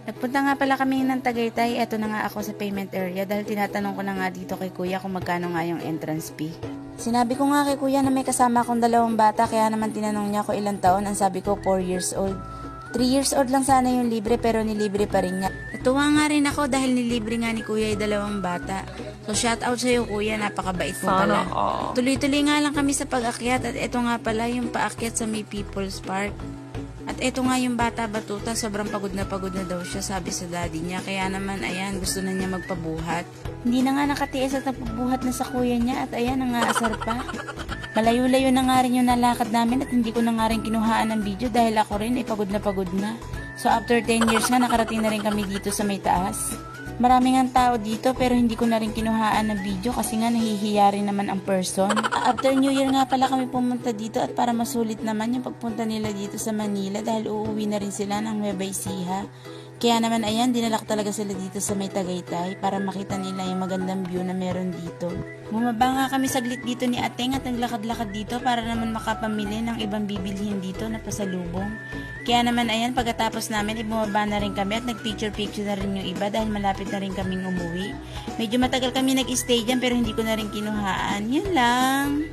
Nagpunta nga pala kami ng Tagaytay. Eto na nga ako sa payment area dahil tinatanong ko na nga dito kay kuya kung magkano nga yung entrance fee. Sinabi ko nga kay kuya na may kasama akong 2 bata kaya naman tinanong niya ko ilang taon. Ang sabi ko 4 years old. 3 years old lang sana yung libre pero nilibre pa rin niya. Natuwa nga rin ako dahil nilibre nga ni kuya yung 2 bata. So shout out sa'yo kuya, napakabait mo pala. Tuloy-tuloy nga lang kami sa pag-akyat at eto nga pala yung paakyat sa May People's Park. At eto nga yung bata batuta, sobrang pagod na daw siya, sabi sa daddy niya. Kaya naman, ayan, gusto na niya magpabuhat. Hindi na nga nakatiis at nagpabuhat na sa kuya niya at ayan, nangaasar pa. Malayo-layo na nga rin yung nalakad namin at hindi ko na nga rin kinuhaan ng video dahil ako rin ay pagod na. So after 10 years nga, nakarating na rin kami dito sa may taas. Maraming ang tao dito pero hindi ko na rin kinuhaan ng video kasi nga nahihiya rin naman ang person. After New Year nga pala kami pumunta dito at para masulit naman yung pagpunta nila dito sa Manila dahil uuwi na rin sila ng Nueva Ecija. Kaya naman ayan, dinalak talaga sila dito sa may Tagaytay para makita nila yung magandang view na meron dito. Bumaba nga kami saglit dito ni Ateng at naglakad-lakad dito para naman makapamili ng ibang bibilhin dito na pasalubong. Kaya naman ayan, pagkatapos namin, bumaba na rin kami at nagpicture-picture na rin yung iba dahil malapit na rin kaming umuwi. Medyo matagal kami nag-stay dyan pero hindi ko na rin kinuhaan. Yun lang.